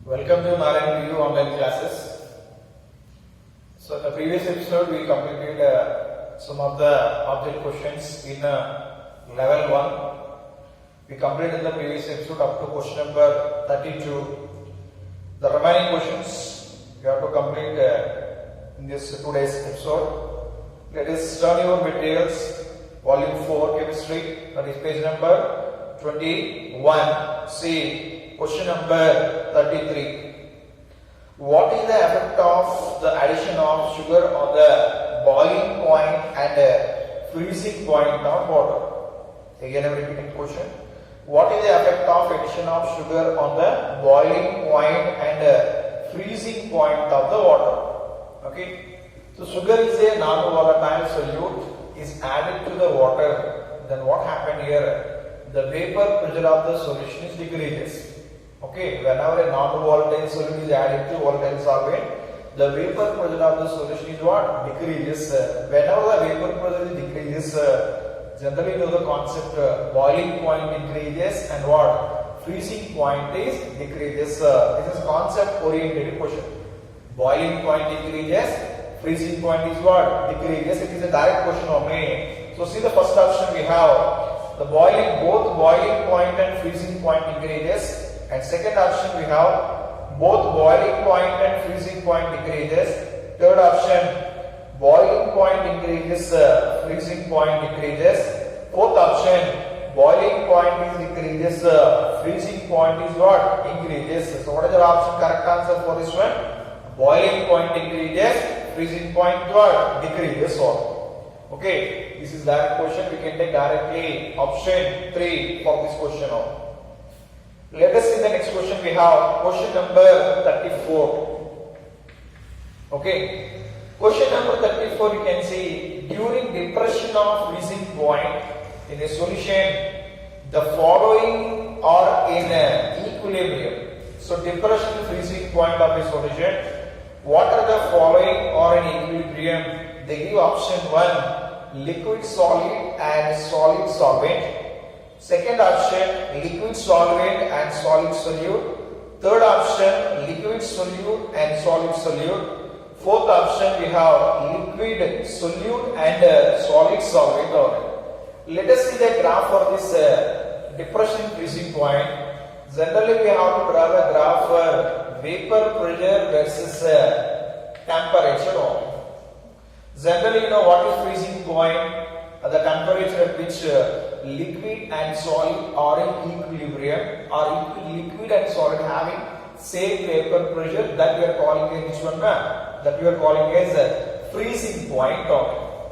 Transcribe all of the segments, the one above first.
Welcome to Narayan PU online classes. So in the previous episode we completed some of the object questions in level 1. We completed the previous episode up to question number 32. The remaining questions you have to complete in this today's episode. Let us turn your materials, volume 4 chemistry, that is page number 21. See question number 33. What is the effect of the addition of sugar on the boiling point and freezing point of water? Again, I am repeating the question. What is the effect of addition of sugar on the boiling point and freezing point of the water? Okay. So sugar is a non-volatile solute is added to the water. Then what happened here? The vapor pressure of the solution is decreases. Okay, whenever a non-volatile solute is added to volatile solvent, the vapor pressure of the solution is what? Decreases. Whenever the vapor pressure decreases, generally you know the concept boiling point decreases and what? Freezing point is decreases. This is concept oriented question. Boiling point decreases, freezing point is what? Decreases. It is a direct question only. So see the first option we have the both boiling point and freezing point decreases. And second option we have both boiling point and freezing point decreases. Third option boiling point increases, freezing point decreases. Fourth option boiling point is decreases, freezing point is what? Increases. So what is the option correct answer for this one? Boiling point decreases, freezing point what? Decreases. Okay, this is direct question. We can take directly option 3 for this question now. Let us see the next question we have. Question number 34. Okay. Question number 34 you can see during depression of freezing point in a solution the following are in equilibrium. So depression freezing point of a solution. What are the following are in equilibrium? They give option 1 liquid solid and solid solvent. Second option, liquid solvent and solid solute. Third option, liquid solute and solid solute. Fourth option, we have liquid solute and solid solvent. Let us see the graph for this depression freezing point. Generally, we have to draw the graph for vapor pressure versus temperature. Generally, you know what is freezing point? The temperature at which liquid and solid are in equilibrium, or liquid and solid having same vapor pressure, that we are calling as which one? That we are calling as freezing point.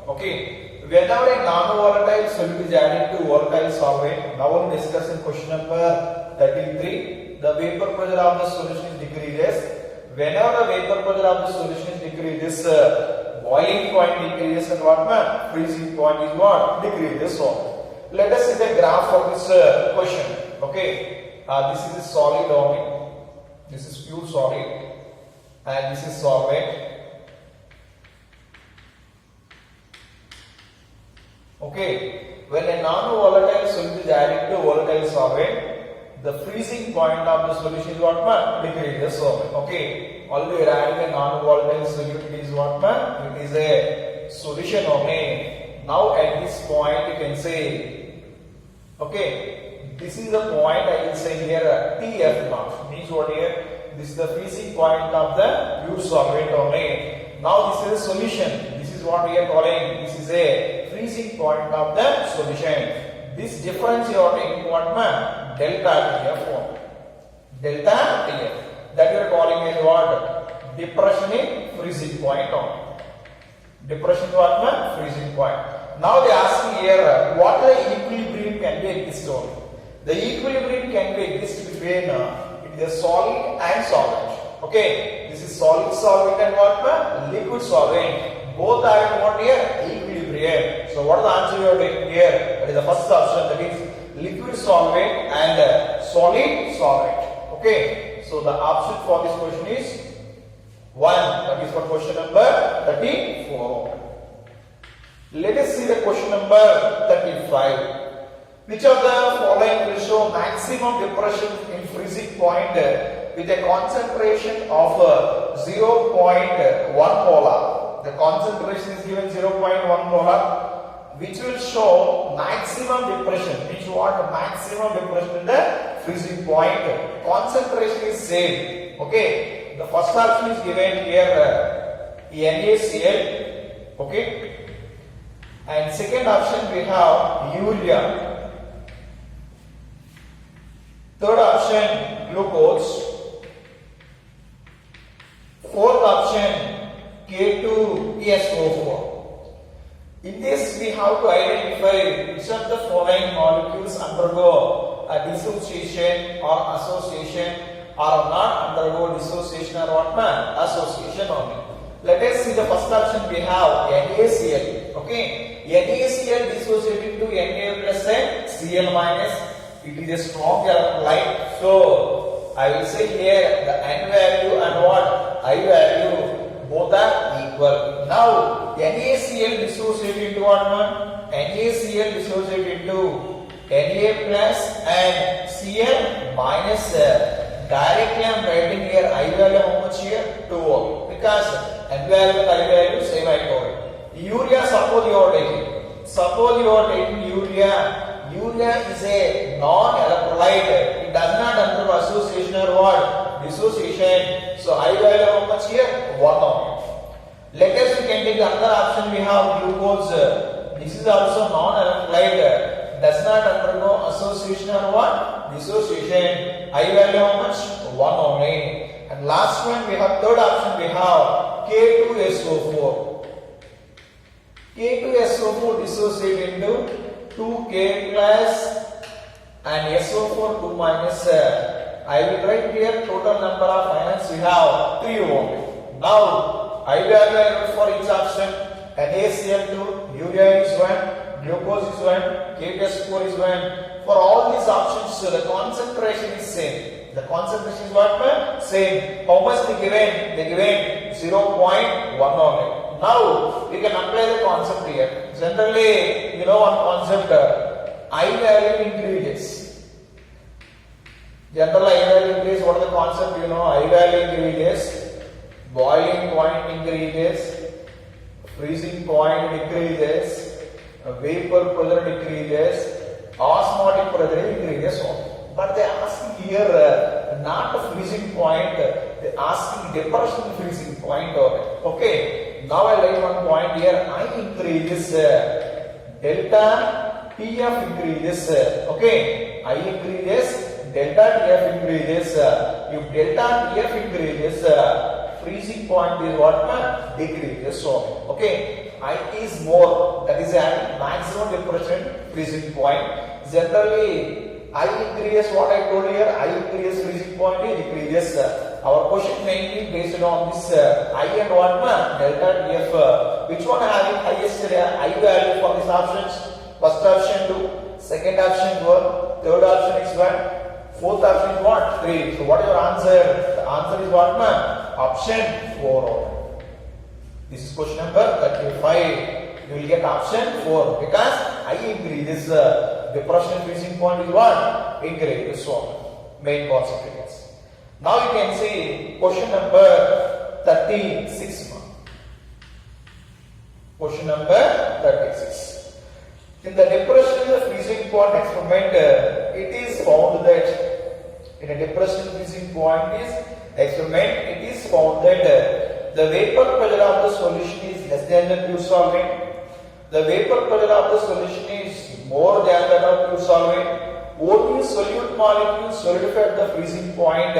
Okay. Whenever a non-volatile solute is added to volatile solvent, now we discuss in question number 33. The vapor pressure of the solution decreases. Whenever the vapor pressure of the solution decreases, boiling point decreases and what? Freezing point is what? Decreases. So let us see the graph of this question. Okay, this is a solid only. This is pure solid, and this is solvent. Okay, when a non-volatile solute is added to volatile solvent, the freezing point of the solution is what? Decreases. Okay, although we are adding a non-volatile solute, it is what? It is a solution only. Now at this point you can say, okay, this is the point I will say here TF naught. Means what here? This is the freezing point of the pure solvent only. Now this is a solution. This is what we are calling. This is a freezing point of the solution. This difference you are taking what? Delta TF. Delta TF. That you are calling as what? Depression in freezing point only. Depression what? Freezing point. Now they ask me here, what the equilibrium can be exist only. The equilibrium can be exist between it is solid and solvent. Okay, this is solid solvent and what? Liquid solvent. Both are in what here? Equilibrium. So what is the answer you are taking here? That is the first option, that is liquid solvent and solid solvent. Okay, so the option for this question is 1. That is for question number 34. Let us see the question number 35. Which of the following will show maximum depression in freezing point with a concentration of 0.1 molar. The concentration is given 0.1 molar, which will show maximum depression. Which what? Maximum depression in the freezing point. Concentration is same. Okay. The first option is given here NaCl. Okay. And second option we have urea. Third option glucose. Fourth option K2SO4. In this we have to identify which of the following molecules undergo a dissociation or association or not undergo dissociation or what man? Association only. Let us see the first option we have NaCl. Okay. NaCl dissociating to Na plus and Cl minus. It is a strong electrolyte. So I will say here the N value and what? I value both are equal. Now NaCl dissociate into what one? NaCl dissociate into Na plus and Cl minus. Directly I am writing here I value how much here? 2 because N value and I value same I told. Urea suppose you are taking. Suppose you are taking urea. Urea is a non-electrolyte. It does not undergo association or what? Dissociation. So I value how much here? 1 only. Let us we can take another option. We have glucose. This is also non-electrolyte. Does not undergo association or what? Dissociation. I value how much? 1 only. And last one we have third option. We have K2SO4. K2SO4 dissociate into 2K plus and SO4 2 minus. I will write here total number of ions we have 3 only. Now I value for each option. NaCl2, urea is 1, glucose is 1, K2SO4 is 1. For all these options, the concentration is same. The concentration is what? Same. How much they given? They given 0.1 only. Now we can apply the concept here. Generally, you know one concept, I value increases. General I value increase, what is the concept? You know, I value increases, boiling point increases, freezing point decreases, vapor pressure decreases, osmotic pressure increases. But they are asking here not a freezing point, they are asking depression freezing point. Okay. Now I write one point here. I increases delta TF increases. Okay. I increases delta TF increases. If delta TF increases, freezing point is what? Decreases. So okay. I is more. That is a maximum depression freezing point. Generally, I increase what I told here. I increase freezing point decreases. Our question mainly based on this I and what delta TF. Which one having highest I value for these options? First option 2, second option 1, third option is 1, fourth option is what? 3. So what is your answer? The answer is what? Option 4. This is question number 35. You will get option 4 because I increases depression freezing point is what? Increases. So main concept is. Now you can see question number 36. Question number 36. In the depression the freezing point experiment, it is found that in a depression freezing point is experiment, it is found that the vapor pressure of the solution is less than the pure solvent. The vapor pressure of the solution is more than that of pure solvent. Only solute molecules solidify at the freezing point.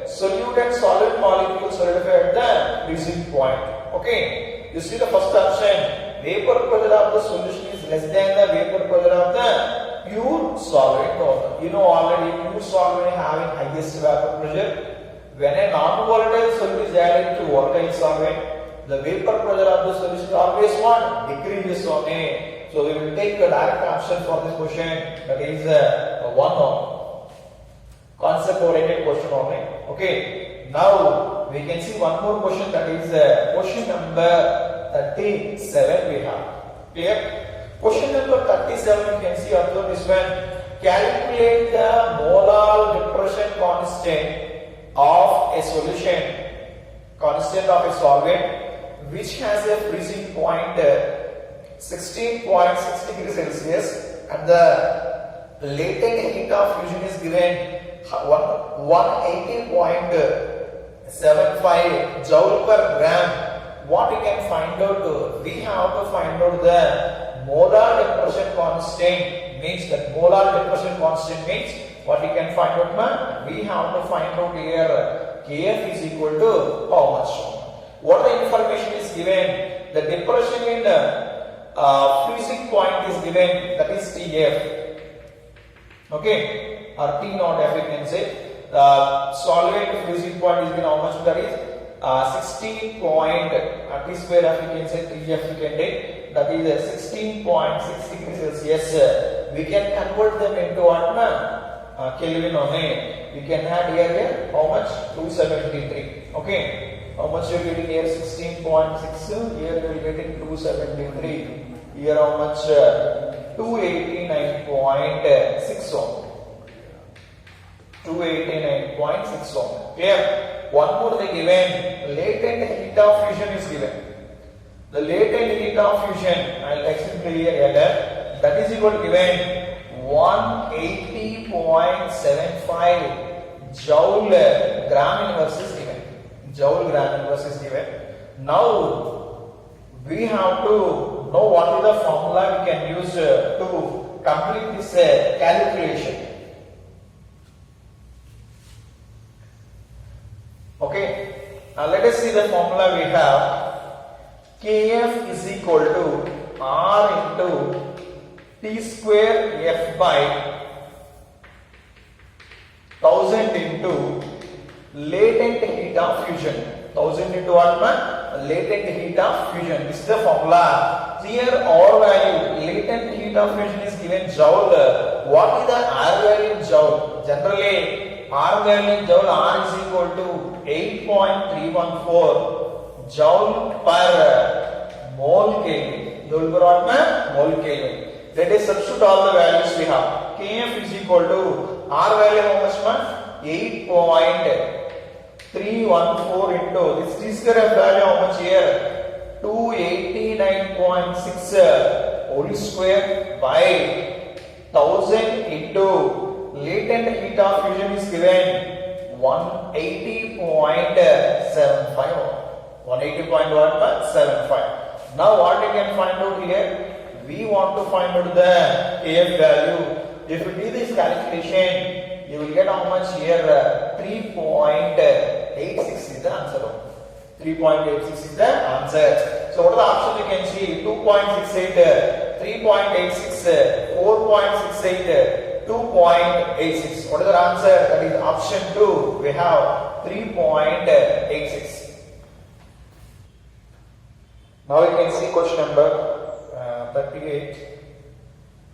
Solute and solid molecules solidify at the freezing point. Okay. You see the first option. Vapor pressure of the solution is less than the vapor pressure of the pure solvent. You know already pure solvent having highest vapor pressure. When a non-volatile solute is added to volatile solvent, the vapor pressure of the solution is always what? Decreases only. So we will take a direct option for this question, that is 1 concept oriented question only. Okay. Now we can see one more question, that is question number 37 we have. Clear? Question number 37 you can see observe this one. Calculate the molar depression constant of a solution, constant of a solvent which has a freezing point 16.6 degrees Celsius and the latent heat of fusion is given 180.75 joule per gram. What we can find out? We have to find out the molar depression constant. Means that molar depression constant means what we can find out, man? We have to find out here Kf is equal to how much? What the information is given? The depression in freezing point is given, that is Tf. Okay, or T naught F you can say. Solvent freezing point is given how much? That is 16 point, at least where F you can say Tf you can take, that is 16.6 degrees Celsius. We can convert them into what? Kelvin only. We can add here how much? 273. Okay. How much you are getting here? 16.6. Here you will getting 273. Here how much? 289.6 ohm. 289.6 ohm. Clear? One more thing given. Latent heat of fusion is given. The latent heat of fusion, I will explain here. That is equal to given 180.75 joule gram inverse is given. Joule gram inverse is given. Now we have to know what is the formula we can use to complete this calculation. Okay. Now let us see the formula we have. Kf is equal to R into T square F by 1000 into latent heat of fusion. 1000 into what, man? Latent heat of fusion. This is the formula. Here R value, latent heat of fusion is given joule. What is the R value in joule? Generally, R value in joule, R is equal to 8.314 joule per mole Kelvin. Joule per what, man? Mole Kelvin. Let us substitute all the values we have. Kf is equal to R value how much, man? 8.314 into this T square F value how much here? 289.6 whole square by 1000 into latent heat of fusion is given 180.75. 180.75. Now what we can find out here? We want to find out the Kf value. If you do this calculation, you will get how much here? 3.86 is the answer. 3.86 is the answer. So what are the options you can see? 2.68, 3.86, 4.68, 2.86. What is the answer? That is option 2. We have 3.86. Now you can see question number 38,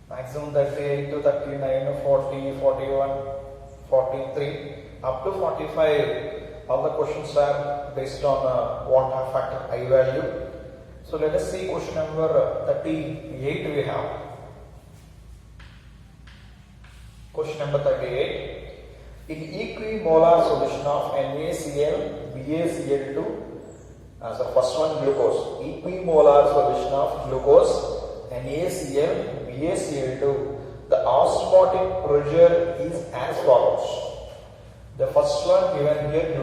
maximum 38 to 39, 40, 41, 43, up to 45. All the questions are based on water factor I value. So let us see question number 38 we have. Question number 38. In equimolar solution of NaCl, BaCl2, so first one glucose. Equimolar solution of glucose, NaCl, BaCl2. The osmotic pressure is as follows. The first one given here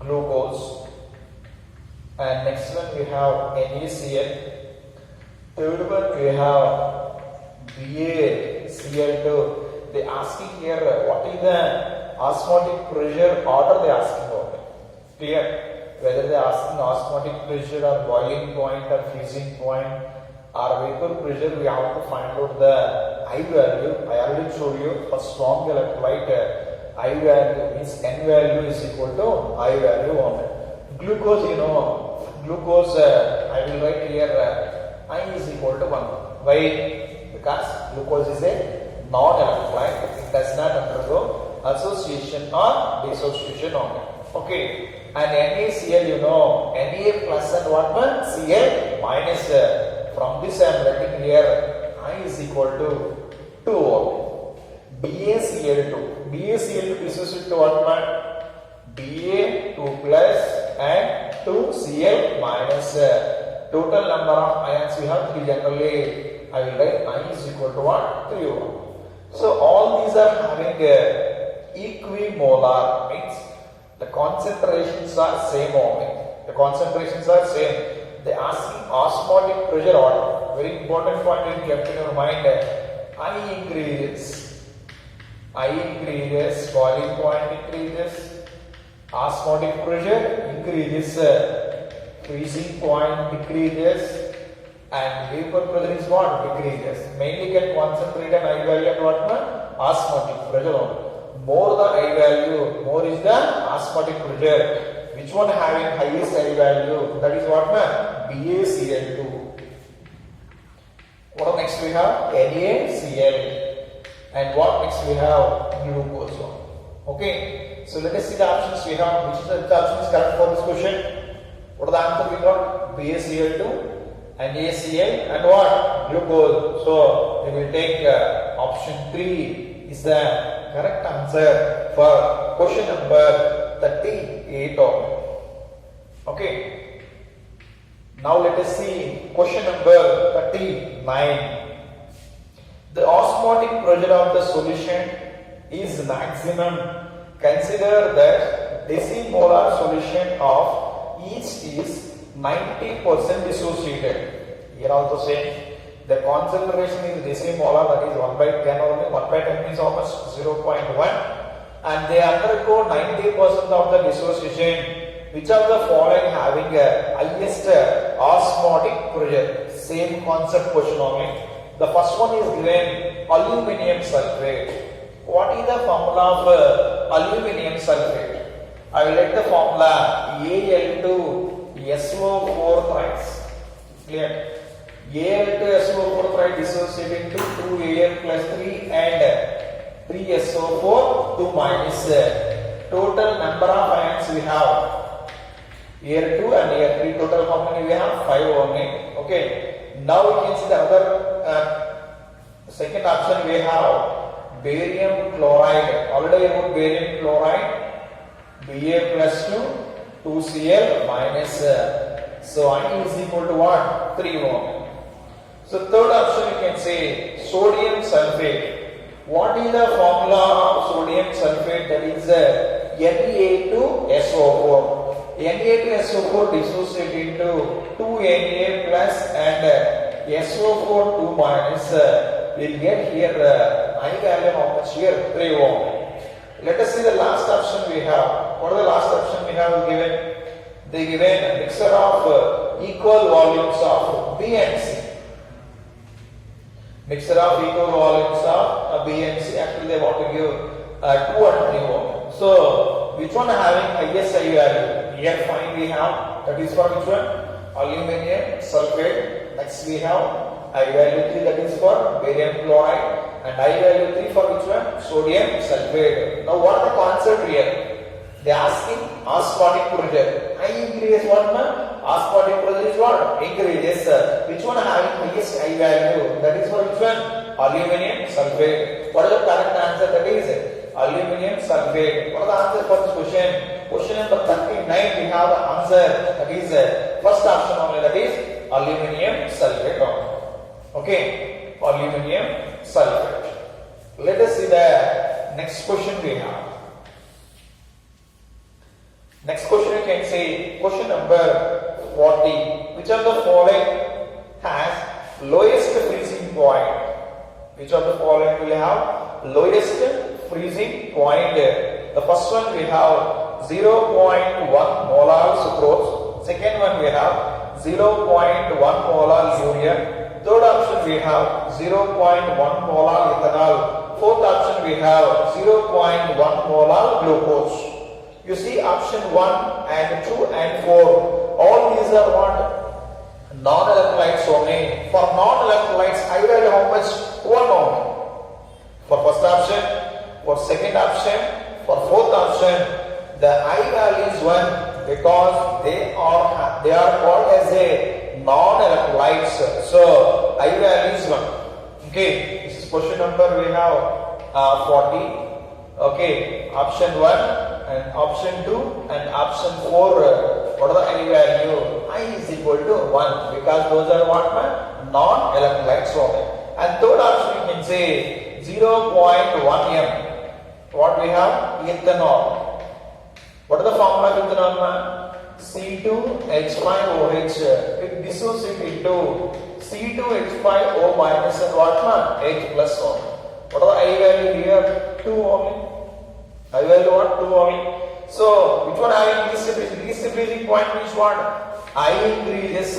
glucose, and next one we have NaCl. Third one we have BaCl2. They asking here what is the osmotic pressure order they asking about. Clear? Whether they are asking osmotic pressure or boiling point or freezing point or vapor pressure, we have to find out the I value. I already showed you for strong electrolyte I value means N value is equal to I value only. Glucose, you know, glucose I will write here I is equal to 1. Why? Because glucose is a non-electrolyte. It does not undergo association or dissociation only. Okay. And NaCl, you know, Na plus and what one? Cl minus. From this I am writing here I is equal to 2. BaCl2. BaCl2 dissociate to what man? Ba2 plus and 2Cl minus. Total number of ions we have 3. Generally I will write I is equal to what? 3 over. So all these are having equimolar, means the concentrations are same only. The concentrations are same. They are asking osmotic pressure order. Very important point is kept in your mind. I increases, boiling point increases, osmotic pressure increases, freezing point decreases, and vapor pressure is what? Decreases. Mainly get concentrate and I value at what? Osmotic pressure only. More the I value, more is the osmotic pressure. Which one having highest I value? That is what? BaCl2. What next we have? NaCl. And what next we have? Glucose. Okay. So let us see the options we have. Which is the option is correct for this question? What are the answer we got? BaCl2. NaCl and what? Glucose. So we will take option 3 is the correct answer for question number 38. Okay. Now let us see question number 39. The osmotic pressure of the solution is maximum. Consider that decimolar solution of each is 90% dissociated. Here also same. The concentration is decimolar, that is 1 by 10 only. 1 by 10 means how much? 0.1. And they undergo 90% of the dissociation. Which of the following having a highest osmotic pressure? Same concept question only. The first one is given aluminium sulfate. What is the formula of aluminium sulfate? I will let the formula Al2SO4 thrice. Clear? Al2SO4 thrice dissociating to 2Al plus 3 and 3SO4 2 minus. Total number of ions we have. Year 2 and year 3 total how many we have? 5 only. Okay. Now we can see the other second option we have barium chloride. Already about barium chloride. Ba plus 2, 2Cl minus. So I is equal to what? 3 only. So third option you can say sodium sulfate. What is the formula of sodium sulfate? That is Na2SO4. Na2SO4 dissociate into 2Na plus and SO4 2 minus. We'll get here I value how much here? 3 ohm. Let us see the last option we have. What is the last option we have given? They given a mixture of equal volumes of B and C. Mixture of equal volumes of B and C. Actually they want to give 2 and 3 ohm. So which one having highest I value? Here fine we have, that is for which one? Aluminium sulfate. Next we have I value 3, that is for barium chloride, and I value 3 for which one? Sodium sulfate. Now what is the concept here? They are asking osmotic pressure. I increase what man? Osmotic pressure is what? Increases. Which one having highest I value? That is for which one? Aluminium sulfate. What is the correct answer? That is aluminium sulfate. What is the answer for this question? Question number 39 we have the answer. That is first option only, that is aluminium sulfate. Okay, aluminium sulfate. Let us see the next question we have. Next question you can say question number 40. Which of the following has lowest freezing point? Which of the following will have lowest freezing point? The first one we have 0.1 molar sucrose. Second one we have 0.1 molar urea. Third option we have 0.1 molar ethanol. Fourth option we have 0.1 molar glucose. You see option 1 and 2 and 4. All these are what? Non-electrolytes only. For non-electrolytes, I value how much? 1 only. For first option, for second option, for fourth option, the I value is 1 because they are called as a non-electrolytes. So I value is 1. Okay, this is question number we have 40. Okay, option 1 and option 2 and option 4. What are the I value? I is equal to 1 because those are what? Non-electrolytes only. And third option you can say 0.1 m. What we have? Ethanol. What is the formula of ethanol? C2H5OH. It dissociates into C2H5O minus and what? H plus only. What are the I value here? 2 only. I value what? 2 only. So, which one having least freezing? Least freezing point is what? I increases,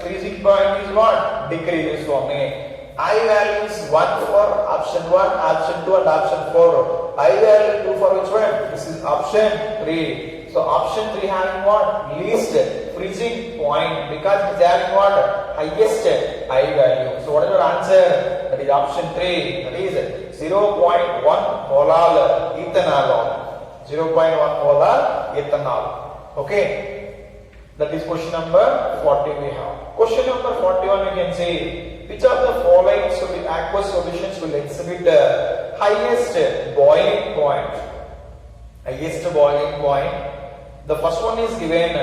freezing point is what? Decreases only. I value is 1 for option 1, option 2 and option 4. I value 2 for which one? This is option 3. So, option 3 having what? Least freezing point because it is having what? Highest I value. So, what is your answer? That is option 3. That is 0.1 molar ethanol. 0.1 molar ethanol. Okay. That is question number 40 we have. Question number 41 we can say, which of the following aqueous solutions will exhibit the highest boiling point? Highest boiling point. The first one is given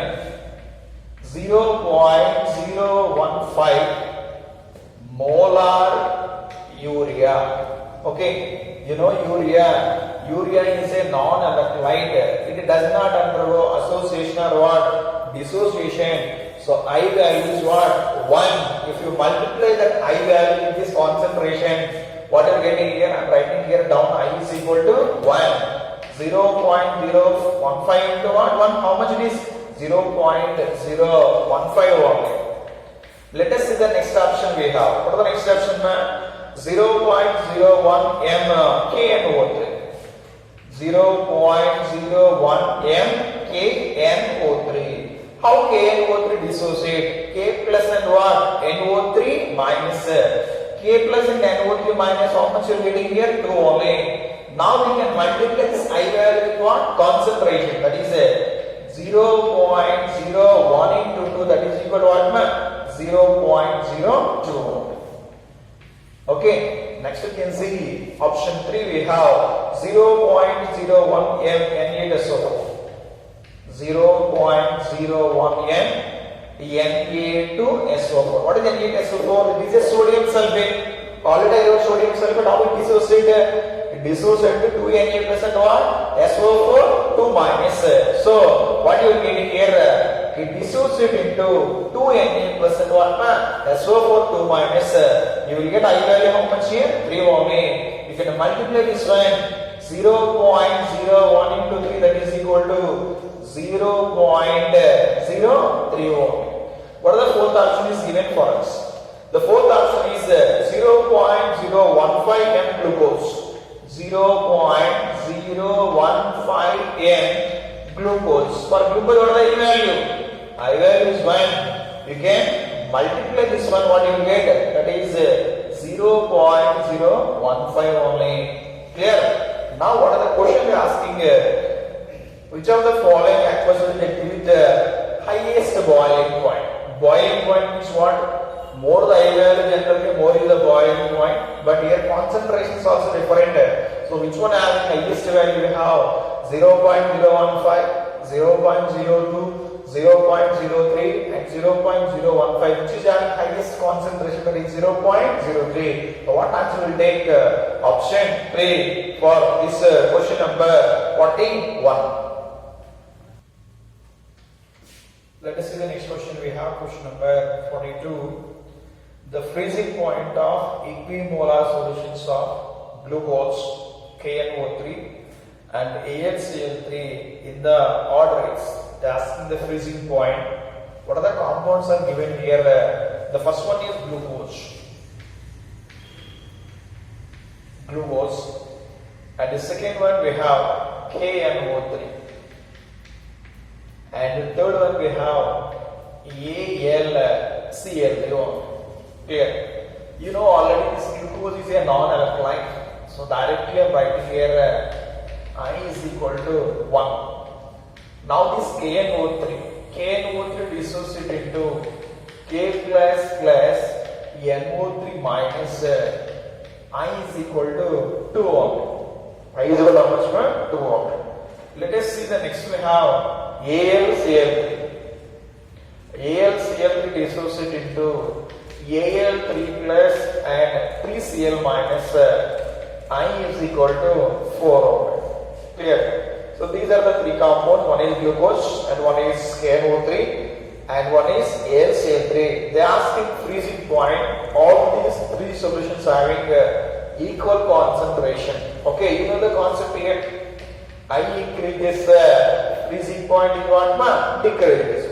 0.015 molar urea. Okay, you know urea. Urea is a non-electrolyte. It does not undergo association or what? Dissociation. So I value is what? 1. If you multiply that I value in this concentration, what you are getting here? I am writing here down I is equal to 1. 0.015 into what? 1. How much it is? 0.015 only. Let us see the next option we have. What is the next option? 0.01 m KNO3. 0.01 m KNO3. How KNO3 dissociate? K plus and what? NO3 minus. K plus and NO3 minus, how much you are getting here? 2 only. Now we can multiply this I value with what? Concentration. That is 0.01 into 2. That is equal to what? 0.02. Okay. Next we can see option 3 we have 0.01 m Na2SO4. 0.01 m Na2SO4. What is Na2SO4? It is a sodium sulfate. Already I wrote sodium sulfate. How it dissociates? It dissociates to 2 Na plus and what? SO4 2 minus. So what you will get here? It dissociates into 2 Na plus and what? SO4 2 minus. You will get I value how much here? 3 only. You can multiply this one. 0.01 into 3, that is equal to 0.031. What are the fourth option is given for us? The fourth option is 0.015 m glucose. 0.015 m glucose. For glucose, what is the I value? I value is 1. You can multiply this one, what you will get? That is 0.015 only. Clear? Now what are the question we are asking? Which of the following aqueous will exhibit the highest boiling point? Boiling point means what? More the I value generally, more is the boiling point. But here concentration is also different. So which one has the highest value? We have 0.015, 0.02, 0.03 and 0.015, which is having highest concentration, that is 0.03. So what answer will take? Option 3 for this question number 41. Let us see the next question we have, question number 42. The freezing point of equimolar solutions of glucose KNO3 and AlCl3 in the odd rates. They are asking the freezing point. What are the compounds are given here? The first one is glucose. Glucose. And the second one we have KNO3. And the third one we have AlCl3. Clear? You know already this glucose is a non-electrolyte. So directly I am writing here I is equal to 1. Now this KNO3 dissociates into K plus NO3 minus I is equal to 2 only. I is equal to how much? 200. Let us see the next we have AlCl3. AlCl3 dissociate into Al3 plus and 3Cl minus I is equal to 400. Clear? So these are the three compounds. One is glucose and one is KNO3 and one is AlCl3. They are asking freezing point. All these three solutions having equal concentration. Okay, you know the concept here. I increases freezing point is what? Decreases.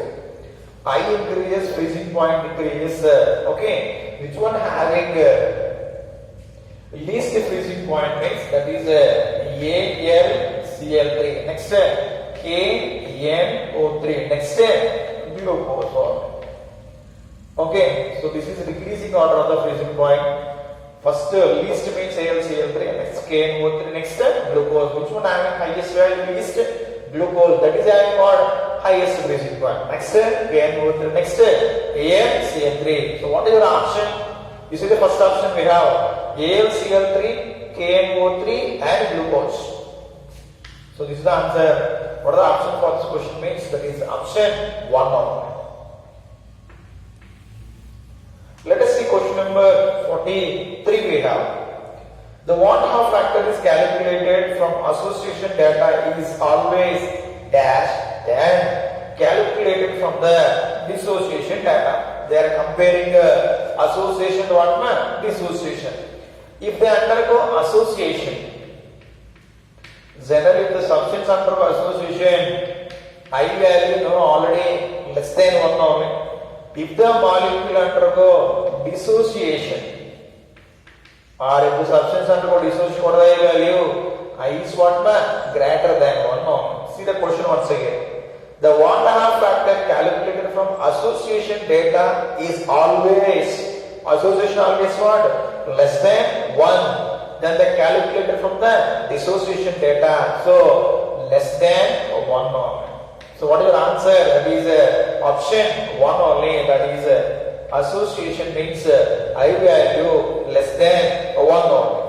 I increases freezing point decreases. Okay, which one having least freezing point means that is AlCl3. Next KNO3. Next glucose. Okay, so this is decreasing order of the freezing point. First least means AlCl3, next KNO3, next glucose. Which one having highest value? Least glucose. That is having what? Highest freezing point. Next KNO3, next AlCl3. So what is your option? You see the first option we have AlCl3, KNO3 and glucose. So this is the answer. What are the option for this question means? That is option 1 only. Let us see question number 43 we have. The Hoff factor is calculated from association data is always dash and calculated from the dissociation data. They are comparing association to what? Dissociation. If they undergo association, generally if the substance undergo association, I value already less than 1 only. If the molecule undergo dissociation or if the substance undergo dissociation, what is the value? I is what? Greater than 1 only. See the question once again. The Hoff factor calculated from association data is always, association always what? Less than 1. Then the calculated from the dissociation data. So less than 1 only. So what is your answer? That is option 1 only. That is association means I value less than 1 only.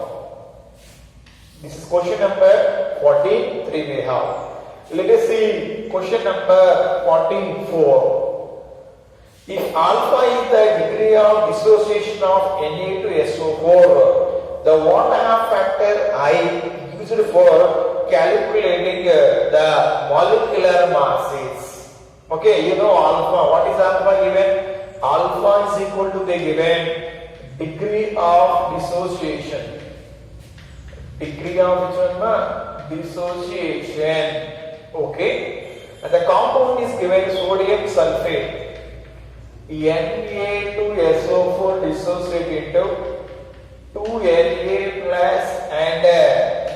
This is question number 43 we have. Let us see question number 44. If alpha is the degree of dissociation of Na2SO4, the Hoff factor I used for calculating the molecular masses. Okay, you know alpha. What is alpha given? Alpha is equal to the given degree of dissociation. Degree of which one? Dissociation. Okay. And the compound is given sodium sulfate. Na2SO4 dissociate into 2Na plus and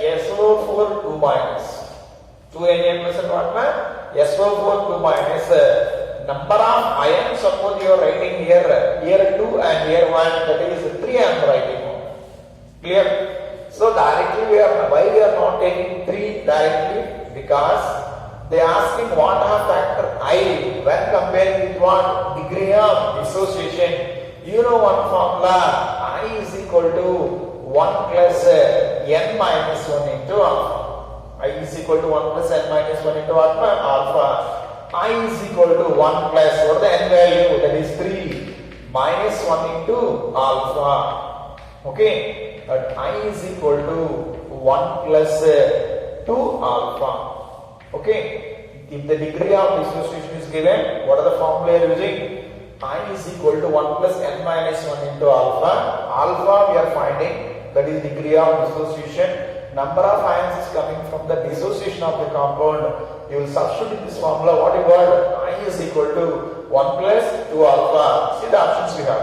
SO4 2 minus. 2Na plus and what? SO4 2 minus. Number of ions, suppose you are writing here 2 and here 1, that is 3 I am writing. Clear? So directly why we are not taking 3 directly? Because they are asking Hoff factor I when comparing with what? Degree of dissociation. You know one formula, I is equal to 1 plus n minus 1 into alpha. I is equal to 1 plus n minus 1 into alpha. I is equal to 1 plus, what is the n value? That is 3 minus 1 into alpha. Okay, but I is equal to 1 plus 2 alpha. Okay, if the degree of dissociation is given, what are the formula you are using? I is equal to 1 plus n minus 1 into alpha. Alpha we are finding, that is degree of dissociation. Number of ions is coming from the dissociation of the compound. You will substitute in this formula what you got? I is equal to 1 plus 2 alpha. See the options we have.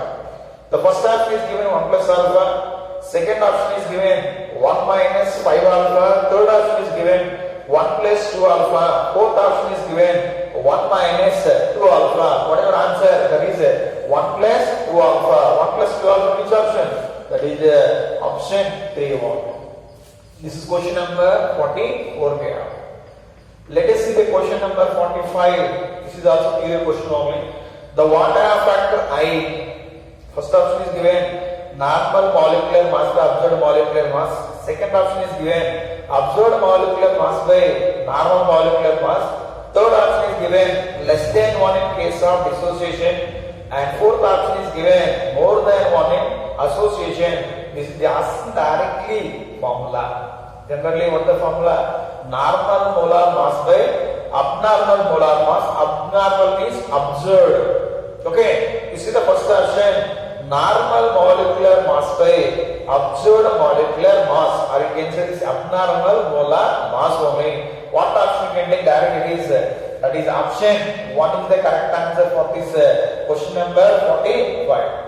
The first option is given 1 plus alpha. Second option is given 1 minus 5 alpha. Third option is given 1 plus 2 alpha. Fourth option is given 1 minus 2 alpha. What is your answer? That is 1 plus 2 alpha. 1 plus 2 alpha, which option? That is option 3 1. This is question number 44 we have. Let us see the question number 45. This is also clear question only. The Hoff factor I. First option is given normal molecular mass to observed molecular mass. Second option is given observed molecular mass by normal molecular mass. Third option is given less than 1 in case of dissociation, and fourth option is given more than 1 in association. This is asked directly formula. Generally, what the formula? Normal molar mass by abnormal molar mass. Abnormal means observed. Okay, this is the first option. Normal molecular mass by observed molecular mass, or you can say this abnormal molar mass only. What option you can take direct? It is that is option 1 is the correct answer for this question number 45.